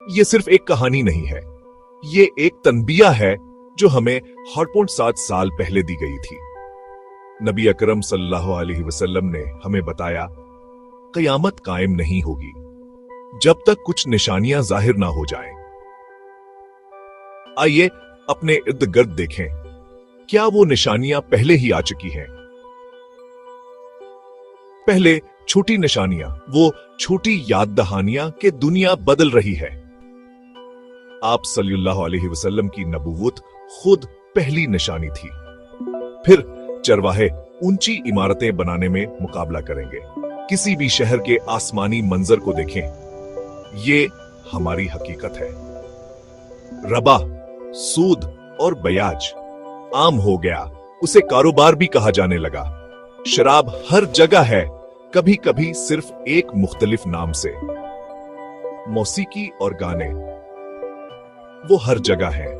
ये सिर्फ एक कहानी नहीं है, ये एक तनबिया है जो हमें 7 साल पहले दी गई थी। नबी अकरम सल्लल्लाहु अलैहि वसल्लम ने हमें बताया, क़यामत कायम नहीं होगी जब तक कुछ निशानियां जाहिर ना हो जाएं। आइए अपने इर्द गिर्द देखें, क्या वो निशानियां पहले ही आ चुकी हैं? पहले छोटी निशानियां, वो छोटी याद दहानियां कि दुनिया बदल रही है। आप सल्लल्लाहु अलैहि वसल्लम की नबूवत खुद पहली निशानी थी। फिर चरवाहे ऊंची इमारतें बनाने में मुकाबला करेंगे। किसी भी शहर के आसमानी मंजर को देखें, ये हमारी हकीकत है। रबा, सूद और बयाज आम हो गया, उसे कारोबार भी कहा जाने लगा। शराब हर जगह है, कभी कभी सिर्फ एक मुख्तलिफ नाम से। मौसीकी और गाने वो हर जगह है,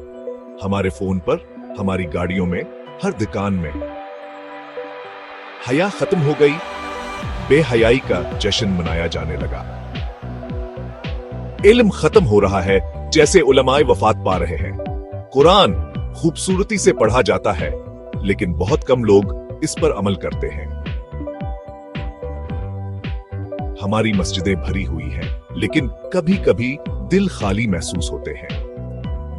हमारे फोन पर, हमारी गाड़ियों में, हर दुकान में। हया खत्म हो गई, बेहयाई का जश्न मनाया जाने लगा। इल्म खत्म हो रहा है, जैसे उलमाए वफात पा रहे हैं। कुरान खूबसूरती से पढ़ा जाता है, लेकिन बहुत कम लोग इस पर अमल करते हैं। हमारी मस्जिदें भरी हुई हैं, लेकिन कभी कभी दिल खाली महसूस होते हैं।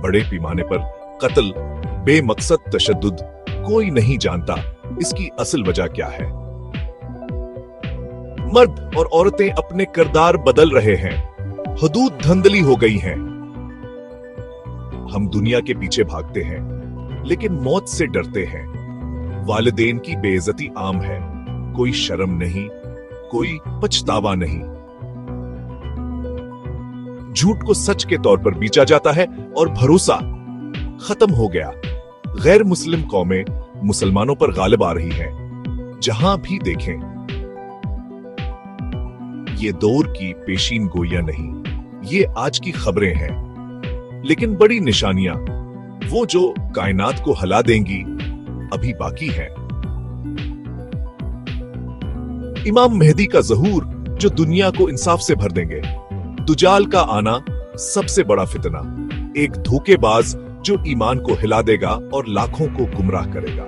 बड़े पैमाने पर कत्ल, बेमकसद तशद्दुद, कोई नहीं जानता इसकी असल वजह क्या है। मर्द और औरतें अपने किरदार बदल रहे हैं, हदूद धंधली हो गई हैं। हम दुनिया के पीछे भागते हैं, लेकिन मौत से डरते हैं। वालिदैन की बेइज्जती आम है, कोई शर्म नहीं, कोई पछतावा नहीं। झूठ को सच के तौर पर बेचा जाता है और भरोसा खत्म हो गया। गैर मुस्लिम कौमें मुसलमानों पर गालिब आ रही हैं, जहां भी देखें। ये दौर की पेशीन गोइयां नहीं, ये आज की खबरें हैं। लेकिन बड़ी निशानियां, वो जो कायनात को हिला देंगी, अभी बाकी हैं। इमाम मेहदी का ज़हूर, जो दुनिया को इंसाफ से भर देंगे। दुजाल का आना, सबसे बड़ा फितना, एक धोखेबाज जो ईमान को हिला देगा और लाखों को गुमराह करेगा।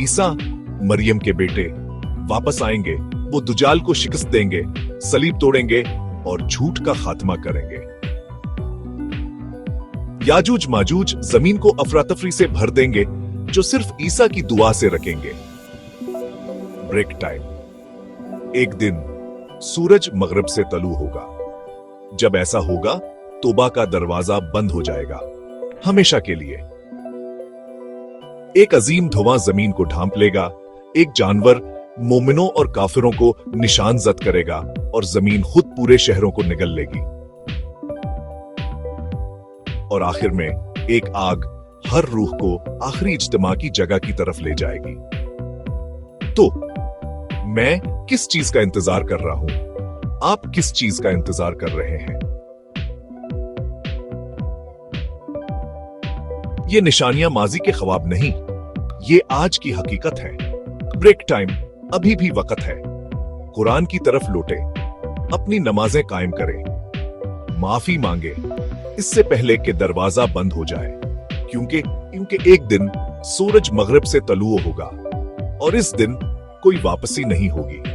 ईसा, मरियम के बेटे, वापस आएंगे। वो दुजाल को शिकस्त देंगे, सलीब तोड़ेंगे और झूठ का खात्मा करेंगे। याजूज माजूज जमीन को अफरा-तफरी से भर देंगे, जो सिर्फ ईसा की दुआ से रखेंगे। ब्रेक टाइम, एक दिन सूरज मगरिब से तलू होगा। जब ऐसा होगा, तौबा का दरवाजा बंद हो जाएगा, हमेशा के लिए। एक अजीम धुआं जमीन को ढांप लेगा। एक जानवर मोमिनों और काफिरों को निशान जद करेगा और जमीन खुद पूरे शहरों को निगल लेगी। और आखिर में एक आग हर रूह को आखिरी इज्तिमा की जगह की तरफ ले जाएगी। तो मैं किस चीज का इंतजार कर रहा हूं? आप किस चीज का इंतजार कर रहे हैं? ये निशानियां माजी के ख्वाब नहीं, ये आज की हकीकत है। ब्रेक टाइम, अभी भी वक्त है। कुरान की तरफ लौटे, अपनी नमाजें कायम करें, माफी मांगे इससे पहले कि दरवाजा बंद हो जाए। क्योंकि एक दिन सूरज मगरिब से तलुओ होगा और इस दिन कोई वापसी नहीं होगी।